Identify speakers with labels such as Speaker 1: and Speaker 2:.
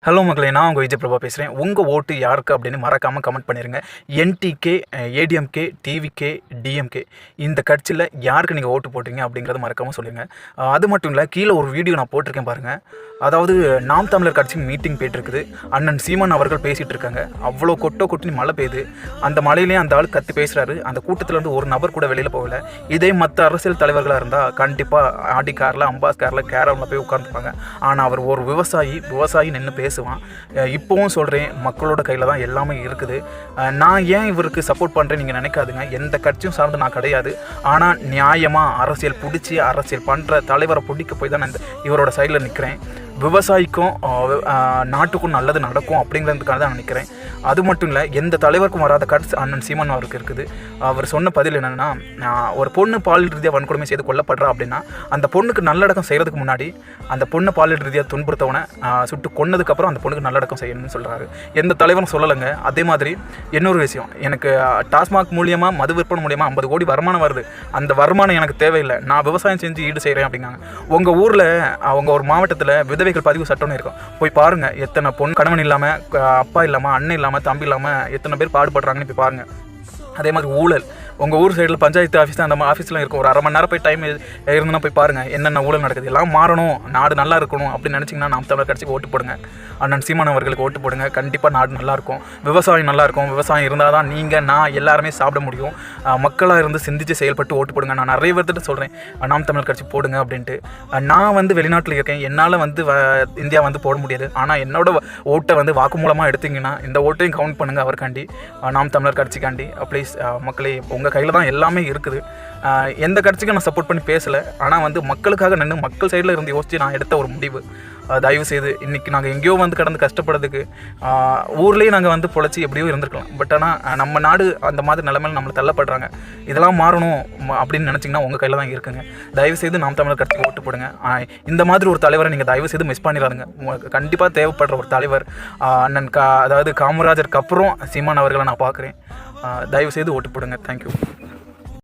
Speaker 1: Hello மக்களே, நான் உங்கள் விஜய் பிரபா பேசுகிறேன். உங்கள் ஓட்டு யாருக்கு அப்படின்னு மறக்காமல் கமெண்ட் பண்ணிடுங்க. என்டிகே, ஏடிஎம்கே, டிவிகே, டிஎம்கே இந்த கட்சியில் யாருக்கு நீங்கள் ஓட்டு போட்டீங்க அப்படிங்கிறத மறக்காமல் சொல்லுங்கள். அது மட்டும் இல்லை, கீழே ஒரு வீடியோ நான் போட்டிருக்கேன் பாருங்கள். அதாவது நாம் தமிழர் கட்சி மீட்டிங் போய்ட்டுருக்குது. அண்ணன் சீமான் அவர்கள் பேசிகிட்டு இருக்காங்க. அவ்வளோ கொட்டினி மழை பெய்யுது. அந்த மழையிலேயே அந்த ஆள் கற்று பேசுகிறாரு. அந்த கூட்டத்திலேருந்து ஒரு நபர் கூட வெளியில் போகலை. இதே மற்ற அரசியல் தலைவர்களாக இருந்தால் கண்டிப்பாக ஆடி காரில், அம்பாஸ் காரில், கேரவனில் போய் உட்காந்துருப்பாங்க. ஆனால் அவர் ஒரு விவசாயி நின்று பேசுவான். இப்போவும் சொல்கிறேன், மக்களோட கையில் தான் எல்லாமே இருக்குது. நான் ஏன் இவருக்கு சப்போர்ட் பண்ணுறேன் நீங்கள் நினைக்காதுங்க. எந்த கட்சியும் சார்ந்து நான் கிடையாது. ஆனால் நியாயமாக அரசியல் பிடிச்சி அரசியல் பண்ணுற தலைவரை பிடிக்க போய் தான் நான் இவரோட சைடில் நிற்கிறேன். விவசாயிக்கும் நாட்டுக்கும் நல்லது நடக்கும் அப்படிங்கிறதுக்காக தான் நான் நிற்கிறேன். அது மட்டும் இல்லை, எந்த தலைவருக்கும் வராத கட்சி அண்ணன் சீமான் அவருக்கு இருக்குது. அவர் சொன்ன பதில் என்னென்னா, ஒரு பொண்ணு பாலியல் ரீதியாக வன்கொடுமை செய்து கொல்லப்படுறா அப்படின்னா அந்த பொண்ணுக்கு நல்லடக்கம் செய்கிறதுக்கு முன்னாடி அந்த பொண்ணை பாலியல் ரீதியாக துன்புறுத்தவனை சுட்டு கொன்னதுக்கப்புறம் அந்த பொண்ணுக்கு நல்லடக்கம் செய்யணும்னு சொல்கிறாரு. எந்த தலைவரும் சொல்லலைங்க. அதே மாதிரி இன்னொரு விஷயம், எனக்கு டாஸ்மாக் மூலியமாக, மது விற்பனை மூலியமாக 50 கோடி வருமானம் வருது. அந்த வருமானம் எனக்கு தேவையில்லை, நான் விவசாயம் செஞ்சு ஈடு செய்கிறேன் அப்படிங்காங்க. உங்கள் ஊரில் அவங்க ஒரு மாவட்டத்தில் விதவைகள் பதிவு சட்டம்னு இருக்கும். போய் பாருங்கள், எத்தனை பொண்ணு கணவன் இல்லாமல், அப்பா இல்லாமல், அண்ணன் இல்லாமல், தம்பி இல்லாமல் எத்தனை பேர் பாடுபடுறாங்கன்னு போய் பாருங்கள். அதே மாதிரி ஊழல், உங்கள் ஊர் சைடில் பஞ்சாயத்து ஆஃபீஸ் தான், அந்த ஆஃபீஸில் இருக்கும். ஒரு அரை மணி நேரம் போய் டைம் இருந்ததுன்னா போய் பாருங்கள் என்னென்ன ஊழல் நடக்குது. எல்லாம் மாறணும், நாடு நல்லா இருக்கணும் அப்படின்னு நினச்சிங்கன்னா நாம் தமிழர் கட்சிக்கு ஓட்டு போடுங்க. அண்ணன் சீமான் அவர்களுக்கு ஓட்டு போடுங்க. கண்டிப்பாக நாடு நல்லாயிருக்கும், விவசாயம் நல்லாயிருக்கும். விவசாயம் இருந்தால் தான் நீங்கள், நான் எல்லாருமே சாப்பிட முடியும். மக்களாக இருந்து சிந்தித்து செயல்பட்டு ஓட்டு போடுங்க. நான் நிறைய பேர்கிட்ட சொல்கிறேன், நாம் தமிழர் கட்சி போடுங்க அப்படின்ட்டு. நான் வெளிநாட்டில் இருக்கேன், என்னால் இந்தியா போட முடியாது. ஆனால் என்னோட ஓட்டை வாக்குமூலமாக எடுத்தீங்கன்னா இந்த ஓட்டையும் கவுண்ட் பண்ணுங்கள் அவருக்காண்டி, நாம் தமிழர் கட்சிக்காண்டி. ப்ளீஸ் மக்களே, உங்கள் கையில் தான் எல்லாமே இருக்குது. எந்த கட்சிக்கும் நான் சப்போர்ட் பண்ணி பேசலை. ஆனால் மக்களுக்காக நின்று மக்கள் சைடில் இருந்து யோசித்து நான் எடுத்த ஒரு முடிவு. தயவு செய்து, இன்றைக்கி நாங்கள் எங்கேயோ கடந்து கஷ்டப்படுறதுக்கு, ஊர்லேயே நாங்கள் பொழைச்சி எப்படியோ இருந்திருக்கலாம். பட் ஆனால் நம்ம நாடு அந்த மாதிரி நிலைமையில் நம்மளை தள்ளப்படுறாங்க. இதெல்லாம் மாறணும் அப்படின்னு நினச்சிங்கன்னா உங்கள் கையில் தான் இருக்குங்க. தயவு செய்து நாம் தமிழர் கட்சிக்கு ஓட்டு போடுங்க. இந்த மாதிரி ஒரு தலைவரை நீங்கள் தயவு செய்து மிஸ் பண்ணிடாதுங்க. உங்களுக்கு கண்டிப்பாக தேவைப்படுற ஒரு தலைவர் அண்ணன் அதாவது காமராஜருக்கு அப்புறம் சீமான் அவர்களை நான் பார்க்குறேன். தயவு செய்து ஓட்டு போடுங்க. தேங்க்யூ.